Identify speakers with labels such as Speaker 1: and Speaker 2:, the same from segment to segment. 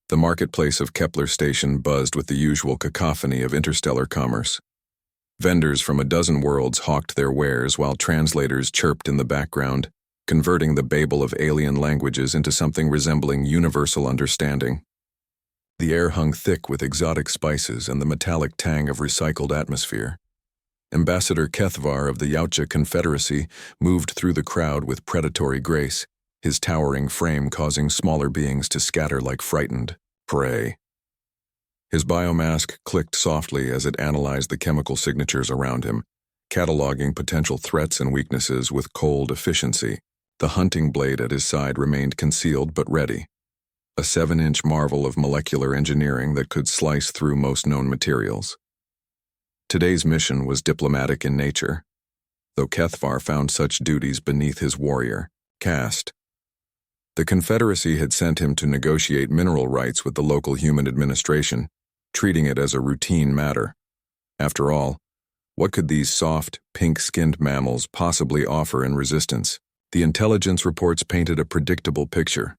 Speaker 1: The marketplace of Kepler station buzzed with the usual cacophony of interstellar commerce. Vendors from a dozen worlds hawked their wares while translators chirped in the background, converting the babel of alien languages into something resembling universal understanding. The air hung thick with exotic spices and the metallic tang of recycled atmosphere. Ambassador Kethvar of the Yautja Confederacy moved through the crowd with predatory grace, his towering frame causing smaller beings to scatter like frightened prey. His biomask clicked softly as it analyzed the chemical signatures around him, cataloging potential threats and weaknesses with cold efficiency. The hunting blade at his side remained concealed but ready, a 7-inch marvel of molecular engineering that could slice through most known materials. Today's mission was diplomatic in nature, though Kethvar found such duties beneath his warrior caste. The Confederacy had sent him to negotiate mineral rights with the local human administration, treating it as a routine matter. After all, what could these soft, pink-skinned mammals possibly offer in resistance? The intelligence reports painted a predictable picture.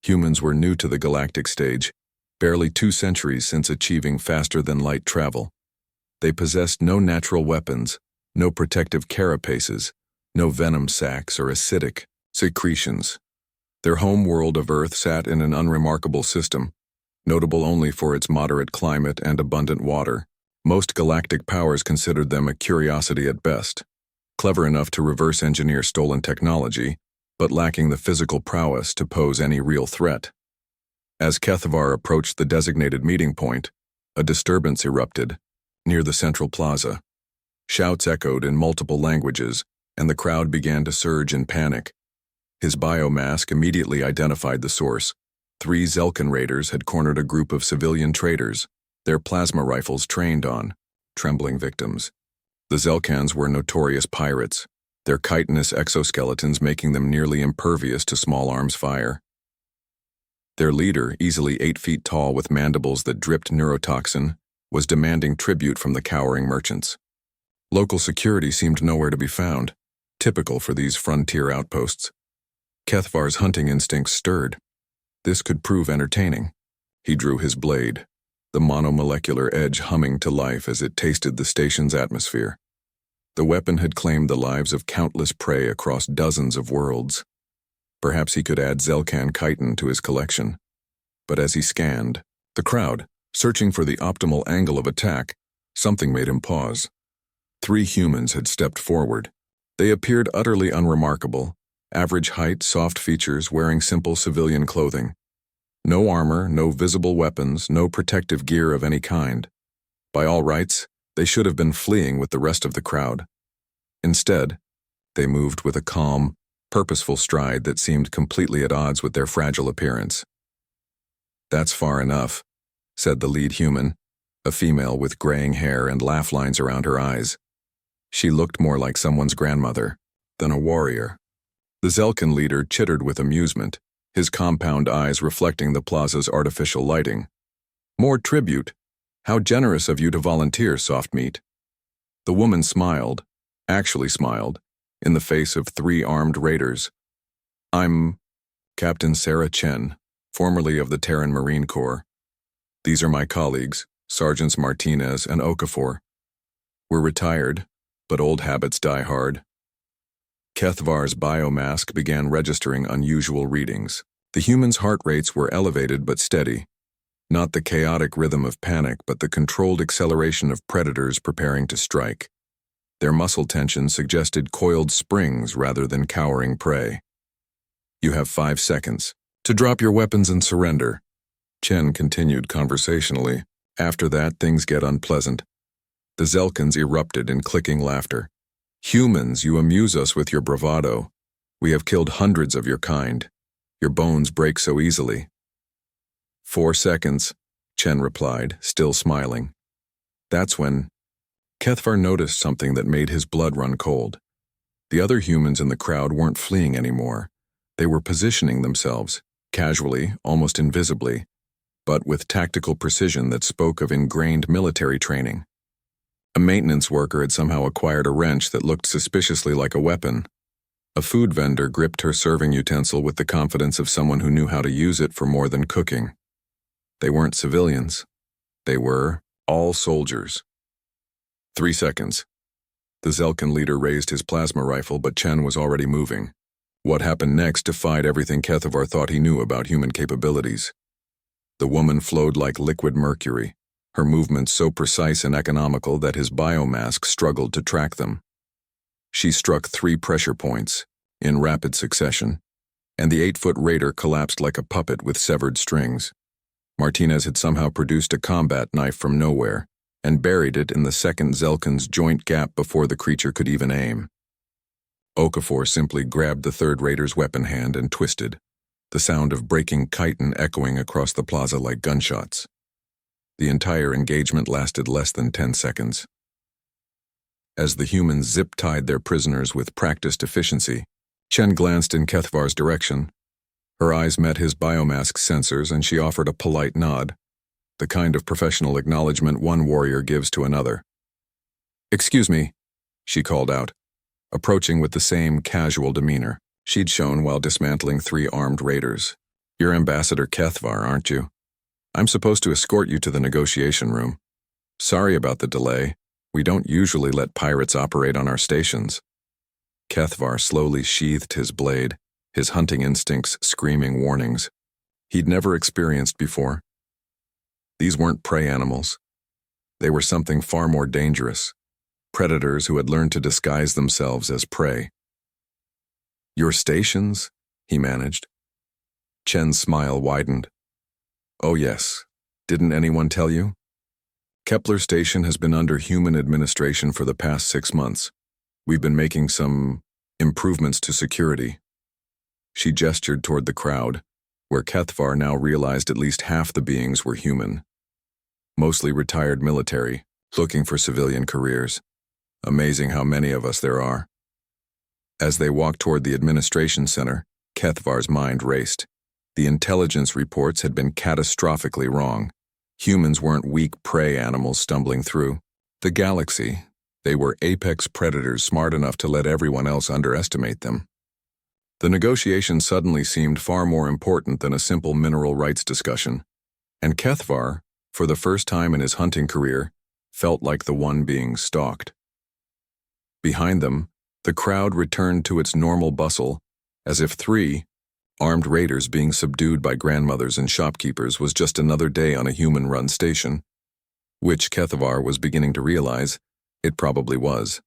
Speaker 1: Humans were new to the galactic stage, barely 2 centuries since achieving faster-than-light travel. They possessed no natural weapons, no protective carapaces, no venom sacs or acidic secretions. Their home world of Earth sat in an unremarkable system, notable only for its moderate climate and abundant water. Most galactic powers considered them a curiosity at best, clever enough to reverse engineer stolen technology, but lacking the physical prowess to pose any real threat. As Kethvar approached the designated meeting point, a disturbance erupted near the central plaza. Shouts echoed in multiple languages, and the crowd began to surge in panic. His biomask immediately identified the source. 3 Zelkan raiders had cornered a group of civilian traders, their plasma rifles trained on trembling victims. The Zelkans were notorious pirates, their chitinous exoskeletons making them nearly impervious to small arms fire. Their leader, easily 8 feet tall with mandibles that dripped neurotoxin, was demanding tribute from the cowering merchants. Local security seemed nowhere to be found, typical for these frontier outposts. Kethvar's hunting instincts stirred. This could prove entertaining. He drew his blade, the monomolecular edge humming to life as it tasted the station's atmosphere. The weapon had claimed the lives of countless prey across dozens of worlds. Perhaps he could add Zelkan chitin to his collection. But as he scanned the crowd, searching for the optimal angle of attack, something made him pause. 3 humans had stepped forward. They appeared utterly unremarkable, average height, soft features, wearing simple civilian clothing. No armor, no visible weapons, no protective gear of any kind. By all rights, they should have been fleeing with the rest of the crowd. Instead, they moved with a calm, purposeful stride that seemed completely at odds with their fragile appearance. "That's far enough," said the lead human, a female with graying hair and laugh lines around her eyes. She looked more like someone's grandmother than a warrior. The Zelkan leader chittered with amusement, his compound eyes reflecting the plaza's artificial lighting. "More tribute. How generous of you to volunteer, soft meat." The woman smiled, actually smiled, in the face of 3 armed raiders. "I'm Captain Sarah Chen, formerly of the Terran Marine Corps. These are my colleagues, Sergeants Martinez and Okafor. We're retired, but old habits die hard." Kethvar's biomask began registering unusual readings. The human's heart rates were elevated but steady. Not the chaotic rhythm of panic, but the controlled acceleration of predators preparing to strike. Their muscle tension suggested coiled springs rather than cowering prey. "You have 5 seconds to drop your weapons and surrender," Chen continued conversationally. "After that, things get unpleasant." The Zelkans erupted in clicking laughter. "Humans, you amuse us with your bravado. We have killed hundreds of your kind. Your bones break so easily." 4 seconds, Chen replied, still smiling. That's when Kethvar noticed something that made his blood run cold. The other humans in the crowd weren't fleeing anymore. They were positioning themselves, casually, almost invisibly, but with tactical precision that spoke of ingrained military training. A maintenance worker had somehow acquired a wrench that looked suspiciously like a weapon. A food vendor gripped her serving utensil with the confidence of someone who knew how to use it for more than cooking. They weren't civilians. They were all soldiers. 3 seconds. The Zelkan leader raised his plasma rifle, but Chen was already moving. What happened next defied everything Kethavar thought he knew about human capabilities. The woman flowed like liquid mercury, her movements so precise and economical that his biomask struggled to track them. She struck 3 pressure points, in rapid succession, and the 8-foot raider collapsed like a puppet with severed strings. Martinez had somehow produced a combat knife from nowhere and buried it in the second Zelkan's joint gap before the creature could even aim. Okafor simply grabbed the third raider's weapon hand and twisted, the sound of breaking chitin echoing across the plaza like gunshots. The entire engagement lasted less than 10 seconds. As the humans zip-tied their prisoners with practiced efficiency, Chen glanced in Kethavar's direction. Her eyes met his biomask sensors and she offered a polite nod, the kind of professional acknowledgement one warrior gives to another. "Excuse me," she called out, approaching with the same casual demeanor she'd shown while dismantling 3 armed raiders. "You're Ambassador Kethavar, aren't you? I'm supposed to escort you to the negotiation room. Sorry about the delay. We don't usually let pirates operate on our stations." Kethavar slowly sheathed his blade, his hunting instincts screaming warnings he'd never experienced before. These weren't prey animals. They were something far more dangerous, predators who had learned to disguise themselves as prey. "Your stations?" he managed. Chen's smile widened. "Oh yes, didn't anyone tell you? Kepler Station has been under human administration for the past 6 months. We've been making some improvements to security." She gestured toward the crowd, where Kethavar now realized at least half the beings were human. Mostly retired military, looking for civilian careers. Amazing how many of us there are. As they walked toward the administration center, Kethavar's mind raced. The intelligence reports had been catastrophically wrong. Humans weren't weak prey animals stumbling through the galaxy. They were apex predators smart enough to let everyone else underestimate them. The negotiation suddenly seemed far more important than a simple mineral rights discussion, and Kethavar, for the first time in his hunting career, felt like the one being stalked. Behind them, the crowd returned to its normal bustle, as if 3 armed raiders being subdued by grandmothers and shopkeepers was just another day on a human-run station, which Kethavar was beginning to realize it probably was.